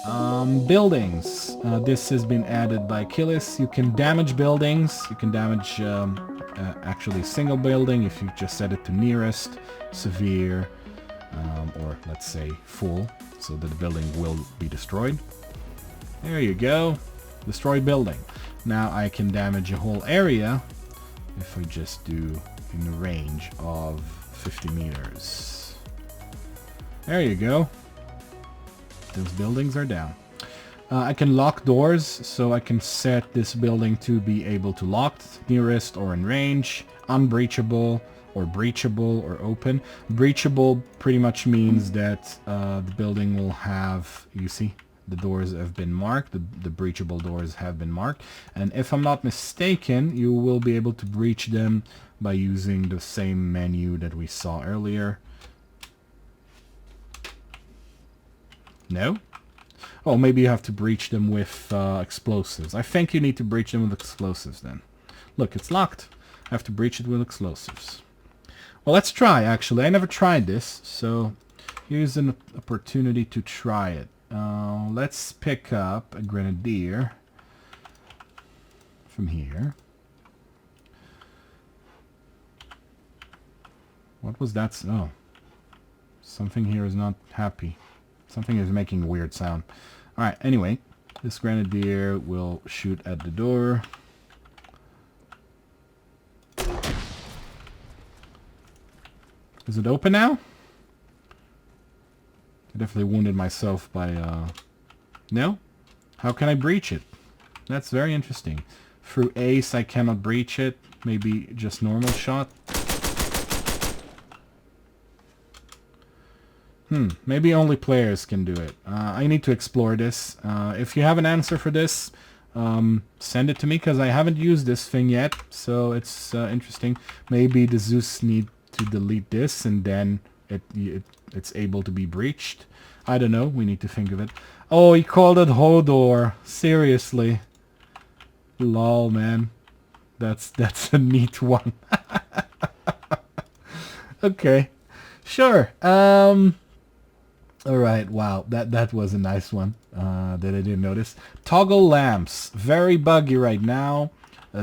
Buildings. This has been added by Achilles. You can damage buildings. You can damage actually single building if you just set it to nearest, severe, or let's say full, so that the building will be destroyed. There you go. Destroy building. Now I can damage a whole area if we just do in a range of 50 meters. There you go. Those buildings are down. I can lock doors, so I can set this building to be able to lock nearest or in range, unbreachable or breachable or open. Breachable pretty much means that the building will have, you see, the doors have been marked, the breachable doors have been marked, and if I'm not mistaken, you will be able to breach them by using the same menu that we saw earlier. No? Oh, maybe you have to breach them with explosives. I think you need to breach them with explosives then. Look, it's locked. I have to breach it with explosives. Well, let's try, actually. I never tried this, so here's an opportunity to try it. Let's pick up a grenadier from here. What was that? Oh. Something here is not happy. Something is making a weird sound. Alright, anyway. This grenadier will shoot at the door. Is it open now? I definitely wounded myself by, No? How can I breach it? That's very interesting. Through ace I cannot breach it. Maybe just normal shot. Maybe only players can do it. I need to explore this. If you have an answer for this, send it to me, because I haven't used this thing yet, so it's interesting. Maybe the Zeus need to delete this and then it's able to be breached. I don't know. We need to think of it. Oh, he called it Hodor. Seriously. Lol, man. That's a neat one. Okay. Sure. Alright, wow. That was a nice one that I didn't notice. Toggle lamps. Very buggy right now.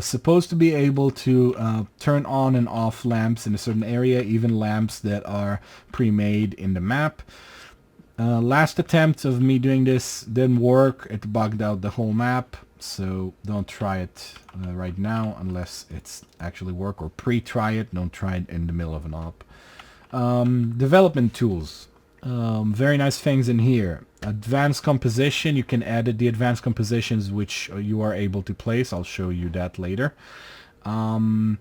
Supposed to be able to turn on and off lamps in a certain area, even lamps that are pre-made in the map. Last attempt of me doing this didn't work. It bugged out the whole map, so don't try it right now unless it's actually work, or pre-try it. Don't try it in the middle of an op. Development tools. Very nice things in here. Advanced composition. You can edit the advanced compositions which you are able to place. I'll show you that later. Copy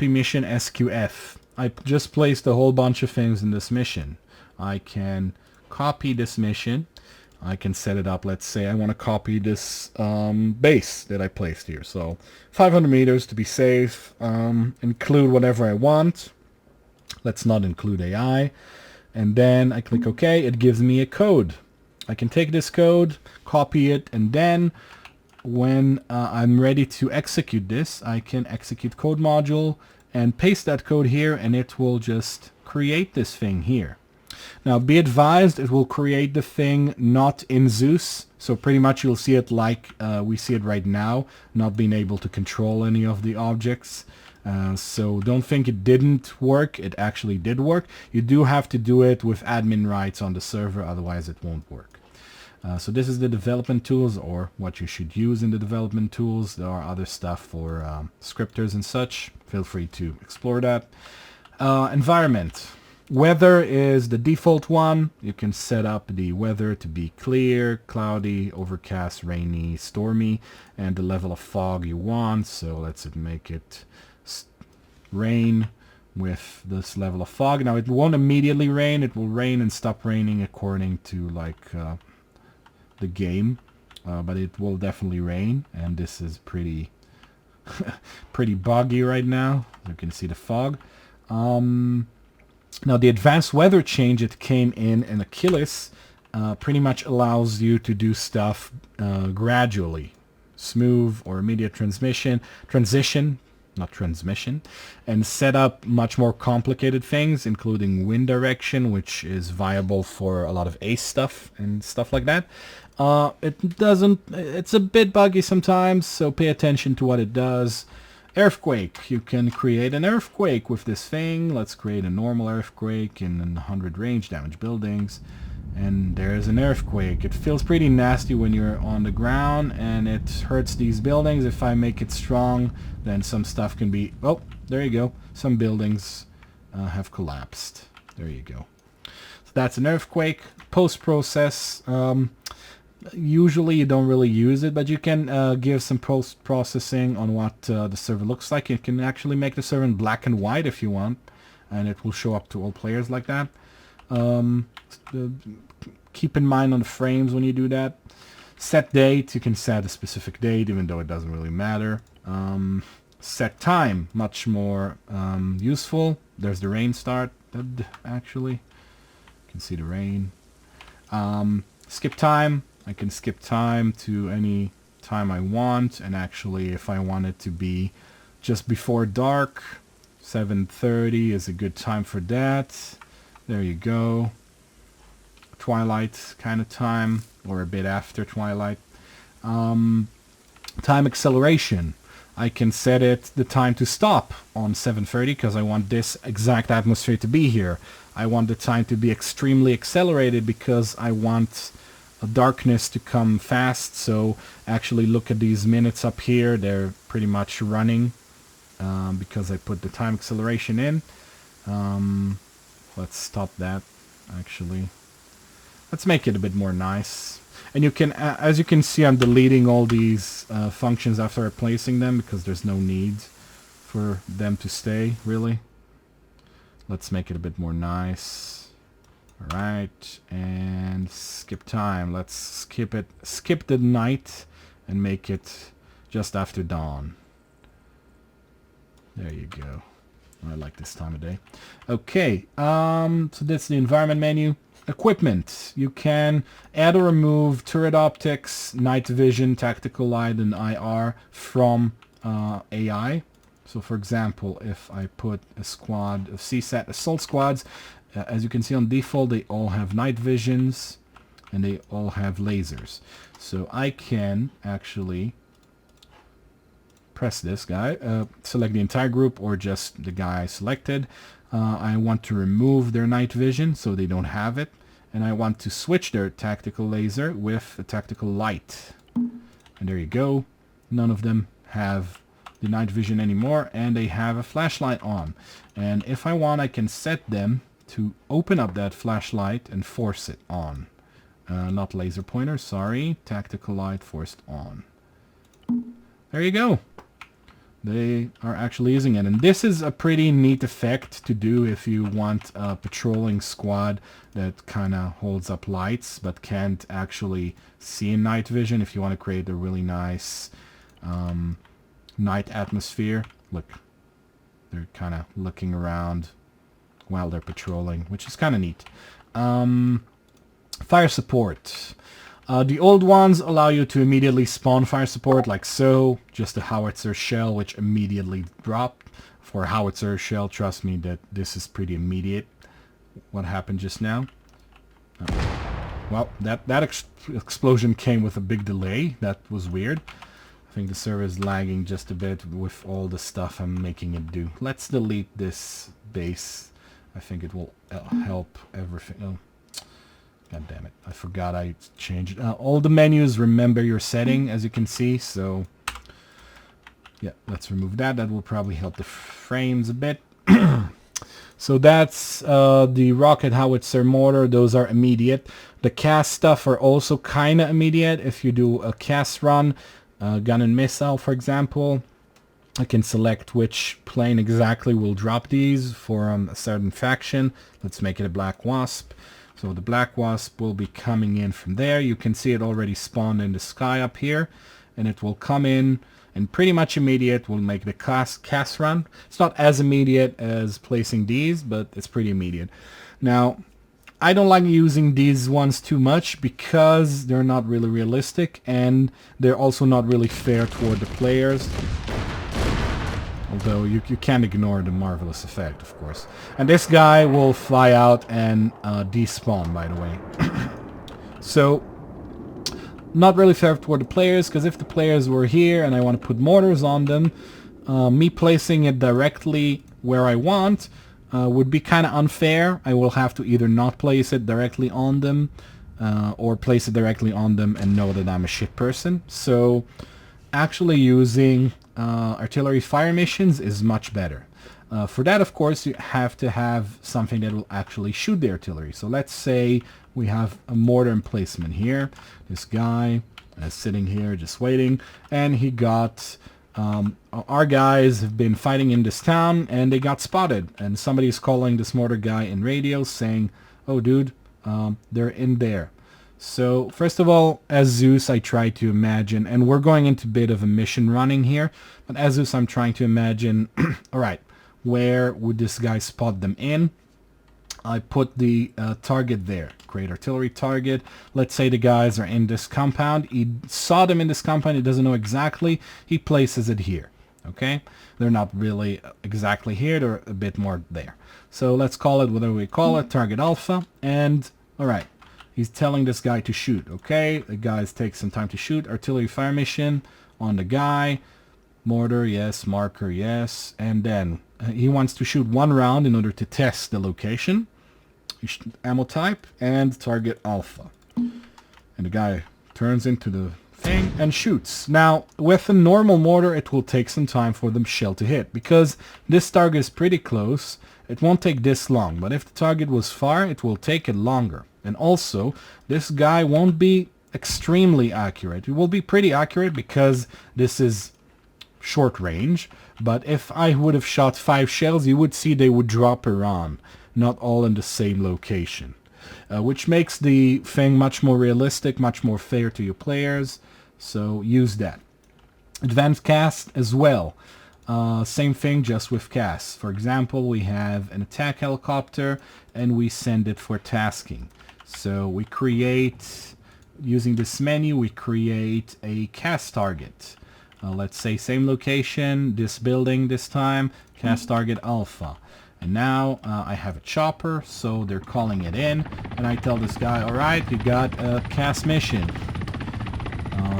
mission SQF. I just placed a whole bunch of things in this mission. I can copy this mission. I can set it up. Let's say I want to copy this base that I placed here. So 500 meters to be safe. Include whatever I want. Let's not include AI. And then I click OK. It gives me a code. I can take this code, copy it, and then when I'm ready to execute this, I can execute code module and paste that code here, and it will just create this thing here. Now, be advised, it will create the thing not in Zeus. So pretty much you'll see it like we see it right now, not being able to control any of the objects. So don't think it didn't work. It actually did work. You do have to do it with admin rights on the server, otherwise it won't work. So this is the development tools, or what you should use in the development tools. There are other stuff for scripters and such. Feel free to explore that. Environment. Weather is the default one. You can set up the weather to be clear, cloudy, overcast, rainy, stormy, and the level of fog you want. So let's make it rain with this level of fog. Now it won't immediately rain. It will rain and stop raining according to like the game, but it will definitely rain. And this is pretty pretty boggy right now. You can see the fog. Now the advanced weather change that came in Achilles pretty much allows you to do stuff gradually. Smooth or immediate transition. not transmission, and set up much more complicated things, including wind direction, which is viable for a lot of ace stuff and stuff like that. It's a bit buggy sometimes, so pay attention to what it does. Earthquake, you can create an earthquake with this thing. Let's create a normal earthquake in 100 range damage buildings. And there's an earthquake. It feels pretty nasty when you're on the ground, and it hurts these buildings. If I make it strong, then some stuff can be... Oh, there you go. Some buildings have collapsed. There you go. So that's an earthquake. Post-process. Usually you don't really use it, but you can give some post-processing on what the server looks like. You can actually make the server in black and white if you want, and it will show up to all players like that. Keep in mind on the frames when you do that. Set date, you can set a specific date even though it doesn't really matter. Set time, much more useful. There's the rain start, actually. You can see the rain. Skip time, I can skip time to any time I want, and actually if I want it to be just before dark, 7:30 is a good time for that. There you go. Twilight kind of time, or a bit after twilight. Time acceleration. I can set it the time to stop on 7:30 because I want this exact atmosphere to be here. I want the time to be extremely accelerated because I want a darkness to come fast. So actually look at these minutes up here. They're pretty much running because I put the time acceleration in. Let's stop that actually. Let's make it a bit more nice. And you can, as you can see, I'm deleting all these functions after replacing them because there's no need for them to stay, really. Let's make it a bit more nice. Alright, and skip time. Let's skip the night and make it just after dawn. There you go. I like this time of day. Okay, so that's the environment menu. Equipment. You can add or remove turret optics, night vision, tactical light, and IR from AI. So for example, if I put a squad of CSAT assault squads, as you can see on default, they all have night visions and they all have lasers. So I can actually press this guy, select the entire group or just the guy I selected. I want to remove their night vision so they don't have it, and I want to switch their tactical laser with a tactical light. And there you go. None of them have the night vision anymore, and they have a flashlight on. And if I want, I can set them to open up that flashlight and force it on. Not laser pointer, sorry. Tactical light forced on. There you go. They are actually using it, and this is a pretty neat effect to do if you want a patrolling squad that kind of holds up lights but can't actually see in night vision. If you want to create a really nice night atmosphere, look, they're kind of looking around while they're patrolling, which is kind of neat. Fire support. The old ones allow you to immediately spawn fire support, like so. Just a howitzer shell, which immediately dropped. For a howitzer shell, trust me that this is pretty immediate. What happened just now? Well, that explosion came with a big delay. That was weird. I think the server is lagging just a bit with all the stuff I'm making it do. Let's delete this base. I think it will help everything. Oh. God damn it, I forgot I changed all the menus. Remember your setting, as you can see. So yeah, let's remove that. That will probably help the frames a bit. So that's the rocket howitzer mortar. Those are immediate. The cast stuff are also kind of immediate. If you do a cast run, gun and missile, for example, I can select which plane exactly will drop these for a certain faction. Let's make it a Black Wasp. So the Black Wasp will be coming in from there. You can see it already spawned in the sky up here, and it will come in and pretty much immediate. We'll make the cast run. It's not as immediate as placing these, but it's pretty immediate. Now, I don't like using these ones too much because they're not really realistic, and they're also not really fair toward the players. Although you can't ignore the marvelous effect, of course. And this guy will fly out and despawn, by the way. So, not really fair toward the players, because if the players were here and I want to put mortars on them, me placing it directly where I want would be kind of unfair. I will have to either not place it directly on them, or place it directly on them and know that I'm a shit person. So, actually using artillery fire missions is much better. For that, of course, you have to have something that will actually shoot the artillery. So let's say we have a mortar emplacement here. This guy is sitting here just waiting, and he got... our guys have been fighting in this town, and they got spotted. And somebody's calling this mortar guy in radio saying, "Oh, dude, they're in there." So, first of all, as Zeus, I try to imagine, and we're going into a bit of a mission running here, but as Zeus, I'm trying to imagine, alright, where would this guy spot them in? I put the target there, create artillery target. Let's say the guys are in this compound. He saw them in this compound, he doesn't know exactly, he places it here, okay? They're not really exactly here, they're a bit more there. So let's call it whatever we call it, target alpha, and alright. He's telling this guy to shoot, okay? The guys take some time to shoot. Artillery fire mission on the guy. Mortar, yes. Marker, yes. And then he wants to shoot one round in order to test the location. Ammo type and target alpha. And the guy turns into the thing and shoots. Now, with a normal mortar, it will take some time for the shell to hit. Because this target is pretty close, it won't take this long. But if the target was far, it will take it longer. And also, this guy won't be extremely accurate. It will be pretty accurate because this is short range. But if I would have shot 5 shells, you would see they would drop around, not all in the same location. Which makes the thing much more realistic, much more fair to your players. So use that. Advanced cast as well. Same thing, just with casts. For example, we have an attack helicopter and we send it for tasking. So we create, using this menu, we create a cast target. Let's say same location, this building this time, cast target alpha. And now I have a chopper, so they're calling it in. And I tell this guy, alright, you got a cast mission.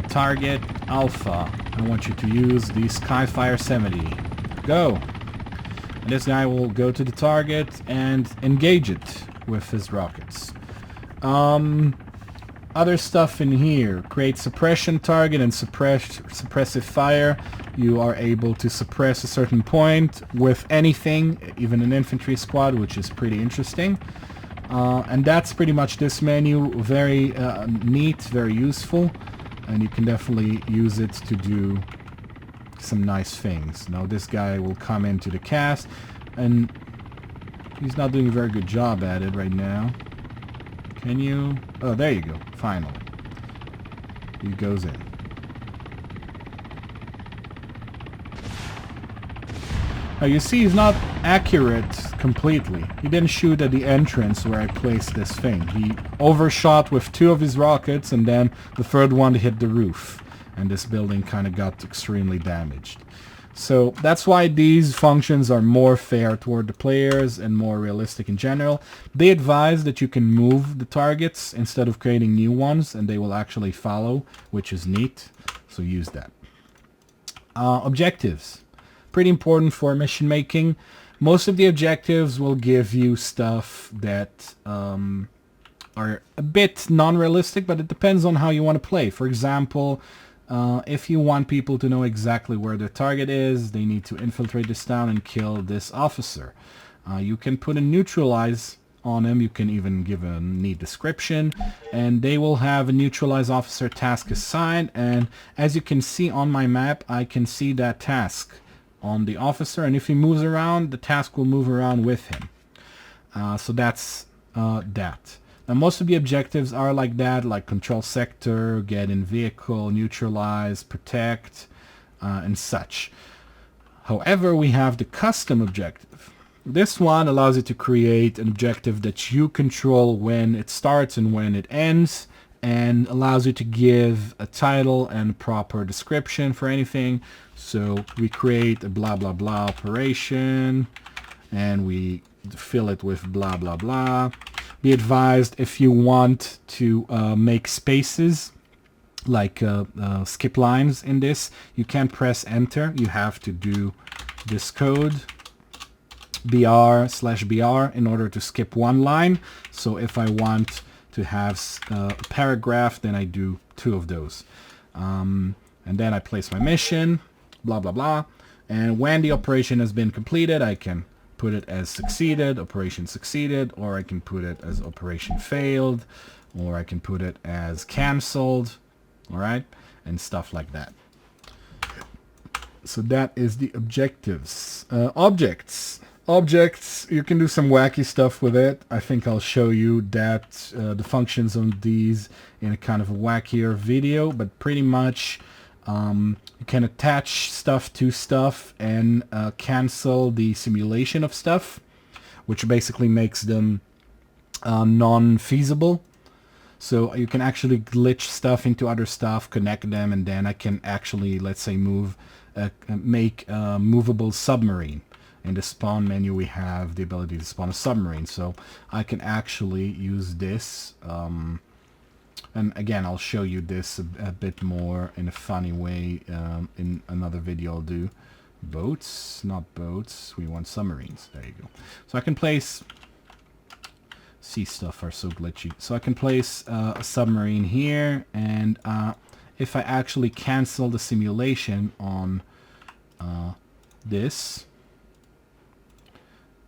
Target alpha. I want you to use the Skyfire 70. Go! And this guy will go to the target and engage it with his rockets. Other stuff in here. Create suppression target and suppressive fire. You are able to suppress a certain point with anything, even an infantry squad, which is pretty interesting. And that's pretty much this menu. Very neat, very useful. And you can definitely use it to do some nice things. Now this guy will come into the cast, and he's not doing a very good job at it right now. Can you? Oh, there you go. Finally. He goes in. Now you see he's not accurate completely. He didn't shoot at the entrance where I placed this thing. He overshot with 2 of his rockets, and then the third one hit the roof. And this building kind of got extremely damaged. So that's why these functions are more fair toward the players and more realistic in general. They advise that you can move the targets instead of creating new ones, and they will actually follow, which is neat. So use that. Objectives. Pretty important for mission making. Most of the objectives will give you stuff that are a bit non-realistic, but it depends on how you want to play. For example, if you want people to know exactly where their target is, they need to infiltrate this town and kill this officer. You can put a neutralize on him. You can even give a neat description, and they will have a neutralize officer task assigned. And as you can see on my map, I can see that task on the officer, and if he moves around, the task will move around with him. So that's that. Now most of the objectives are like that, like control sector, get in vehicle, neutralize, protect, and such. However, we have the custom objective. This one allows you to create an objective that you control when it starts and when it ends, and allows you to give a title and proper description for anything. So we create a blah blah blah operation and we fill it with blah blah blah. Be advised, if you want to make spaces like skip lines in this, you can't press enter. You have to do this code br/br in order to skip one line. So if I want to have a paragraph, then I do 2 of those. And then I place my mission, blah blah blah, and when the operation has been completed, I can put it as succeeded, operation succeeded, or I can put it as operation failed, or I can put it as cancelled, all right, and stuff like that. So that is the objectives. Objects, you can do some wacky stuff with it. I think I'll show you that the functions on these in a kind of a wackier video, but pretty much you can attach stuff to stuff and cancel the simulation of stuff, which basically makes them non-feasible. So you can actually glitch stuff into other stuff, connect them, and then I can actually, let's say, make a movable submarine. In the spawn menu, we have the ability to spawn a submarine, so I can actually use this. And again, I'll show you this a bit more in a funny way in another video I'll do. Boats, not boats. We want submarines. There you go. So I can place... Sea stuff are so glitchy. So I can place a submarine here, and if I actually cancel the simulation on this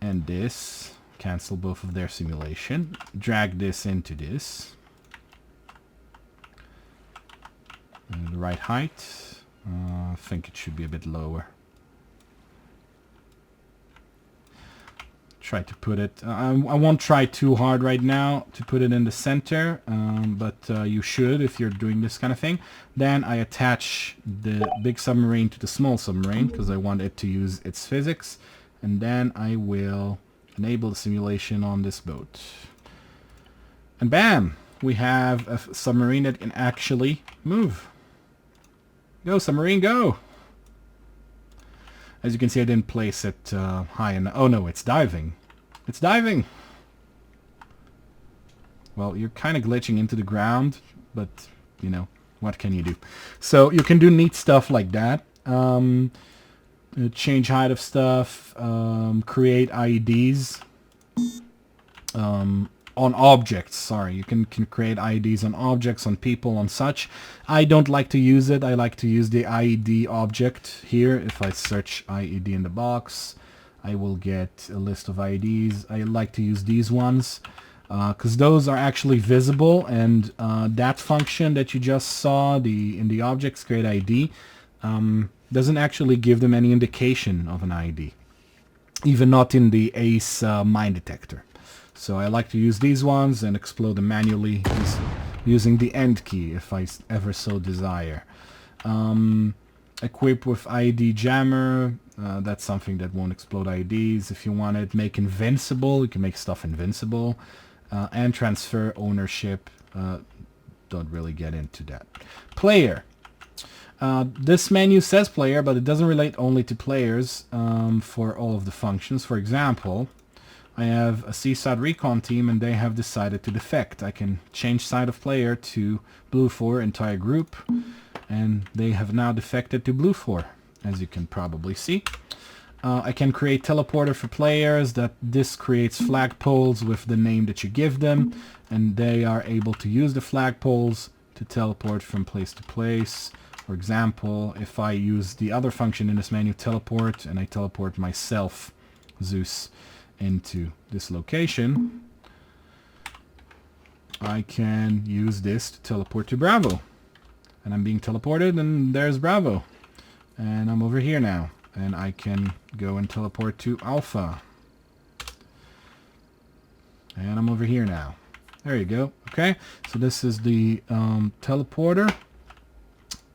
and this, cancel both of their simulation, drag this into this, and the right height, I think it should be a bit lower. Try to put it, I won't try too hard right now to put it in the center, but you should if you're doing this kind of thing. Then I attach the big submarine to the small submarine because I want it to use its physics, and then I will enable the simulation on this boat. And bam! We have a submarine that can actually move. Go submarine, go! As you can see, I didn't place it high enough. Oh no, it's diving. It's diving! Well, you're kind of glitching into the ground, but, you know, what can you do? So you can do neat stuff like that. Change height of stuff, create IEDs on objects. Sorry, you can create IEDs on objects, on people, on such. I don't like to use it. I like to use the IED object here. If I search IED in the box, I will get a list of IEDs. I like to use these ones because those are actually visible, and that function that you just saw in the objects create ID doesn't actually give them any indication of an ID, even not in the ACE mine detector. So I like to use these ones and explode them manually using the end key if I ever so desire. Equip with ID jammer, that's something that won't explode IDs. If you want it, make invincible, you can make stuff invincible. And transfer ownership, don't really get into that. Player. This menu says player, but it doesn't relate only to players for all of the functions. For example, I have a Seaside Recon team and they have decided to defect. I can change side of player to blue 4 entire group, and they have now defected to blue 4, as you can probably see. I can create teleporter for players. This creates flagpoles with the name that you give them, and they are able to use the flagpoles to teleport from place to place. For example, if I use the other function in this menu, teleport, and I teleport myself, Zeus, into this location, I can use this to teleport to Bravo. And I'm being teleported, and there's Bravo. And I'm over here now. And I can go and teleport to Alpha. And I'm over here now. There you go. Okay, so this is the teleporter.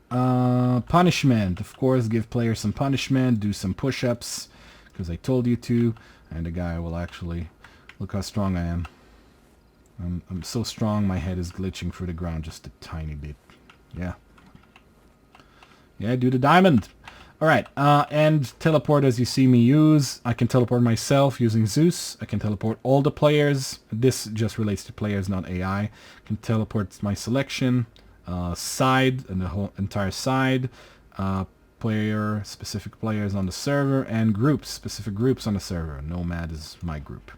Punishment. Of course, give players some punishment. Do some push-ups, because I told you to. And the guy will actually... Look how strong I am. I'm so strong, my head is glitching through the ground just a tiny bit. Yeah. Yeah, do the diamond. Alright, and teleport as you see me use. I can teleport myself using Zeus. I can teleport all the players. This just relates to players, not AI. I can teleport my selection, side, and the whole entire side, specific players on the server, and groups, specific groups on the server. Nomad is my group.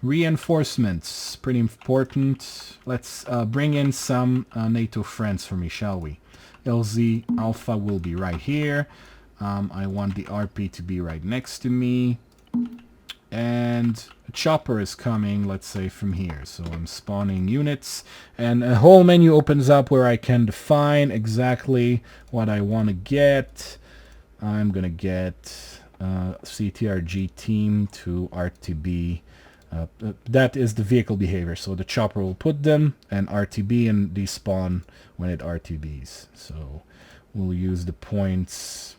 Reinforcements, pretty important. Let's bring in some NATO friends for me, shall we? LZ Alpha will be right here. I want the RP to be right next to me. And a chopper is coming, let's say, from here. So I'm spawning units. And a whole menu opens up where I can define exactly what I want to get. I'm going to get CTRG team to RTB. That is the vehicle behavior. So the chopper will put them and RTB and despawn when it RTBs. So we'll use the points.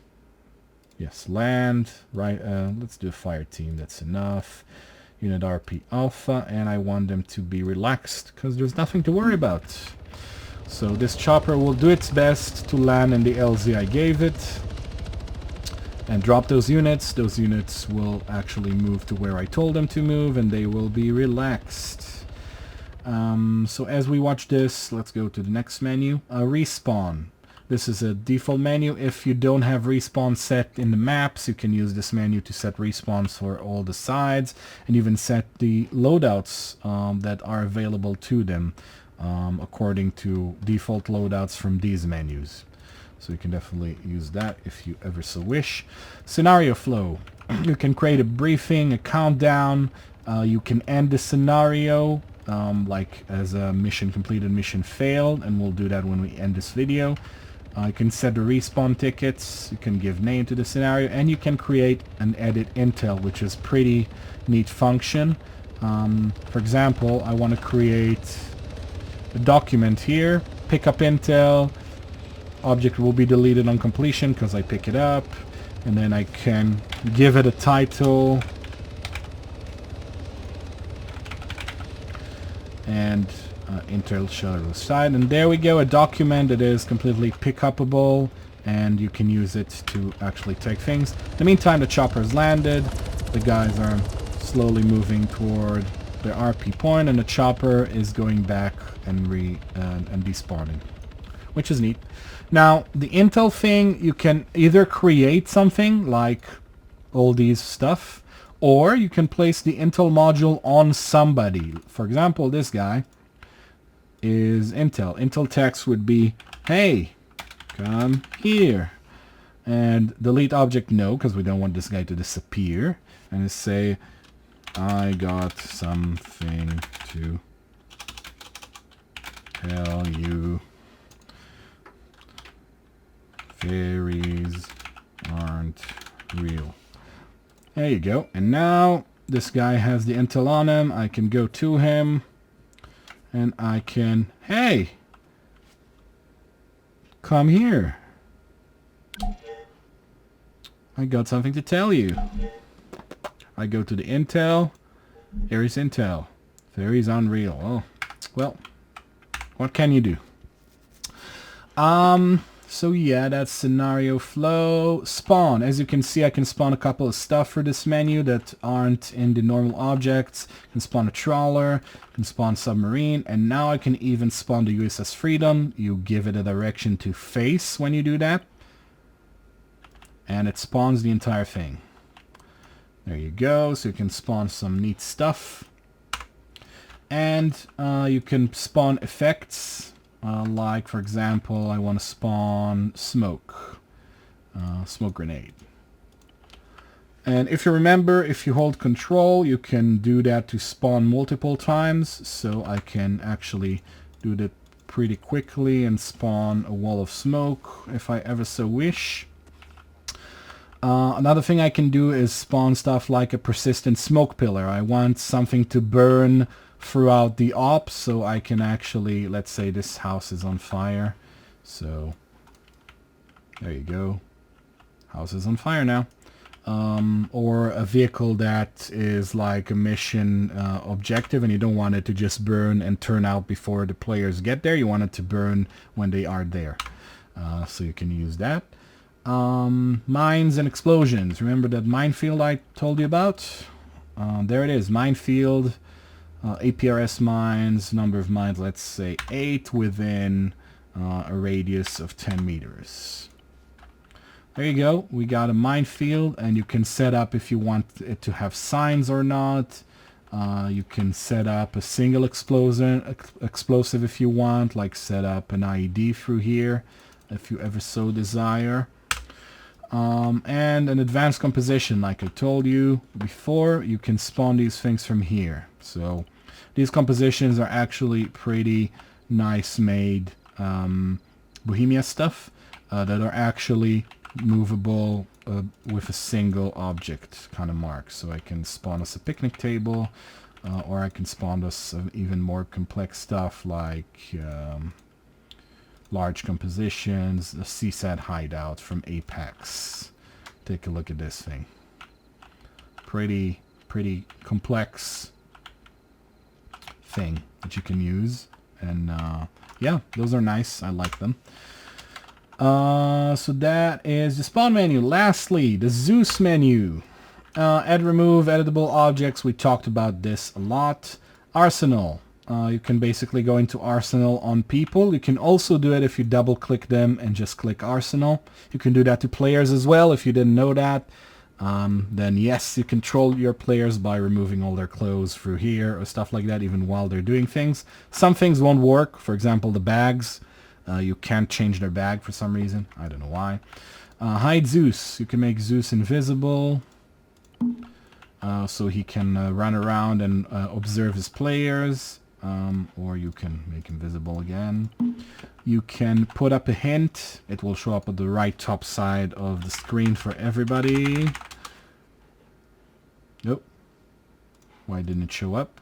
Yes, land, right, let's do a fire team, that's enough. Unit RP Alpha, and I want them to be relaxed, because there's nothing to worry about. So this chopper will do its best to land in the LZ I gave it, and drop those units. Those units will actually move to where I told them to move, and they will be relaxed. So as we watch this, let's go to the next menu, respawn. This is a default menu. If you don't have respawn set in the maps, you can use this menu to set respawns for all the sides, and even set the loadouts that are available to them according to default loadouts from these menus. So you can definitely use that if you ever so wish. Scenario flow. You can create a briefing, a countdown. You can end the scenario like as a mission completed, mission failed, and we'll do that when we end this video. You can set the respawn tickets, you can give name to the scenario, and you can create and edit intel, which is pretty neat function. For example, I want to create a document here, pick up intel, object will be deleted on completion because I pick it up, and then I can give it a title, and intel shadow side, and there we go, a document that is completely pick-upable, and you can use it to actually take things. In the meantime, the chopper has landed, the guys are slowly moving toward their RP point, and the chopper is going back and despawning, which is neat. Now, the intel thing, you can either create something like all these stuff, or you can place the intel module on somebody. For example, this guy is intel. Intel text would be, hey, come here. And delete object no, because we don't want this guy to disappear. And say, I got something to tell you. Fairies aren't real. There you go. And now this guy has the intel on him. I can go to him. And I can, hey, come here. I got something to tell you. I go to the intel. Here is intel. Fairies unreal. Oh, well, what can you do? So yeah, that's scenario flow. Spawn. As you can see, I can spawn a couple of stuff for this menu that aren't in the normal objects. I can spawn a trawler, I can spawn submarine, and now I can even spawn the USS Freedom. You give it a direction to face when you do that, and it spawns the entire thing. There you go. So you can spawn some neat stuff. And you can spawn effects. Like, for example, I want to spawn smoke. Smoke grenade. And if you remember, if you hold control, you can do that to spawn multiple times. So I can actually do that pretty quickly and spawn a wall of smoke if I ever so wish. Another thing I can do is spawn stuff like a persistent smoke pillar. I want something to burn throughout the ops, so I can actually, let's say this house is on fire, so there you go, house is on fire now. or a vehicle that is like a mission objective and you don't want it to just burn and turn out before the players get there. You want it to burn when they are there. So you can use that. Mines and explosions. Remember that minefield I told you about? There it is, minefield, APRS mines, number of mines, let's say 8 within a radius of 10 meters. There you go, we got a minefield, and you can set up if you want it to have signs or not. You can set up a single explosive if you want, like set up an IED through here if you ever so desire. And an advanced composition, like I told you before, you can spawn these things from here. So these compositions are actually pretty nice made Bohemia stuff that are actually movable with a single object kind of mark. So I can spawn us a picnic table, or I can spawn us even more complex stuff like large compositions, a CSAT hideout from Apex. Take a look at this thing. Pretty complex thing that you can use, and yeah, those are nice. I like them. So that is the spawn menu. Lastly, the Zeus menu. Add, remove editable objects. We talked about this a lot. Arsenal. You can basically go into Arsenal on people. You can also do it if you double click them and just click Arsenal. You can do that to players as well. If you didn't know that, then yes, you control your players by removing all their clothes through here or stuff like that, even while they're doing things. Some things won't work. For example, the bags. You can't change their bag for some reason. I don't know why. Hide Zeus. You can make Zeus invisible, so he can run around and observe his players. Or you can make him visible again. You can put up a hint. It will show up at the right top side of the screen for everybody. Nope. Why didn't it show up?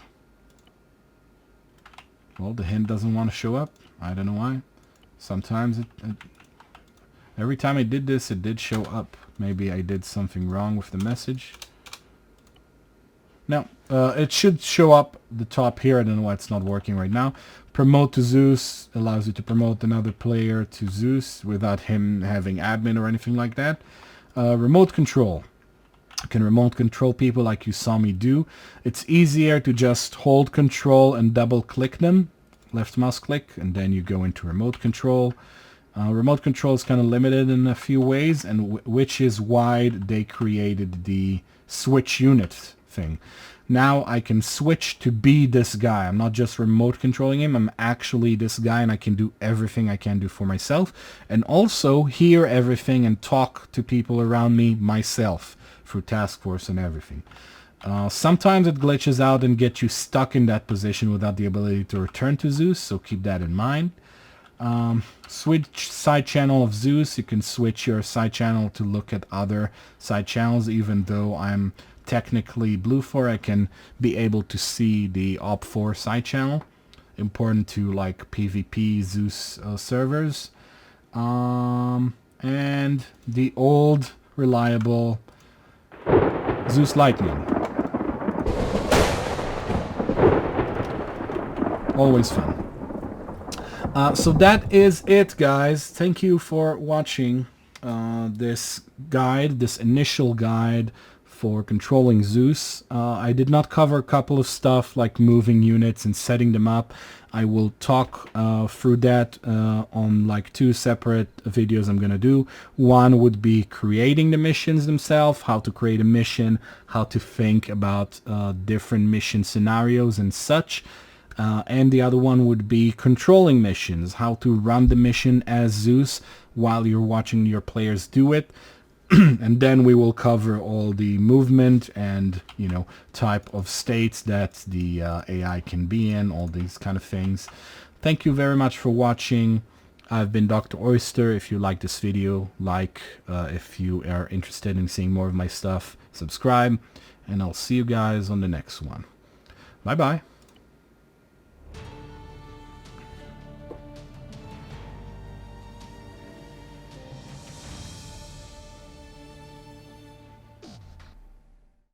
Well, the hint doesn't want to show up. I don't know why. Sometimes every time I did this, it did show up. Maybe I did something wrong with the message. No, it should show up the top here. I don't know why it's not working right now. Promote to Zeus allows you to promote another player to Zeus without him having admin or anything like that. Remote control. You can remote control people like you saw me do. It's easier to just hold control and double click them. Left mouse click, and then you go into remote control. Remote control is kind of limited in a few ways, and which is why they created the switch unit thing. Now I can switch to be this guy. I'm not just remote controlling him. I'm actually this guy, and I can do everything I can do for myself, and also hear everything and talk to people around me myself through task force and everything. Sometimes it glitches out and gets you stuck in that position without the ability to return to Zeus, so keep that in mind. Switch side channel of Zeus. You can switch your side channel to look at other side channels. Even though I'm technically blue 4, I can be able to see the op 4 side channel. Important to like PvP Zeus servers. And the old reliable Zeus Lightning. Always fun. So that is it, guys. Thank you for watching this guide, this initial guide for controlling Zeus. I did not cover a couple of stuff like moving units and setting them up. I will talk through that on like 2 separate videos I'm gonna do. One would be creating the missions themselves, how to create a mission, how to think about different mission scenarios and such. And the other one would be controlling missions, how to run the mission as Zeus while you're watching your players do it. And then we will cover all the movement and, you know, type of states that the AI can be in, all these kind of things. Thank you very much for watching. I've been DoctorOyster. If you like this video, like. If you are interested in seeing more of my stuff, subscribe. And I'll see you guys on the next one. Bye-bye.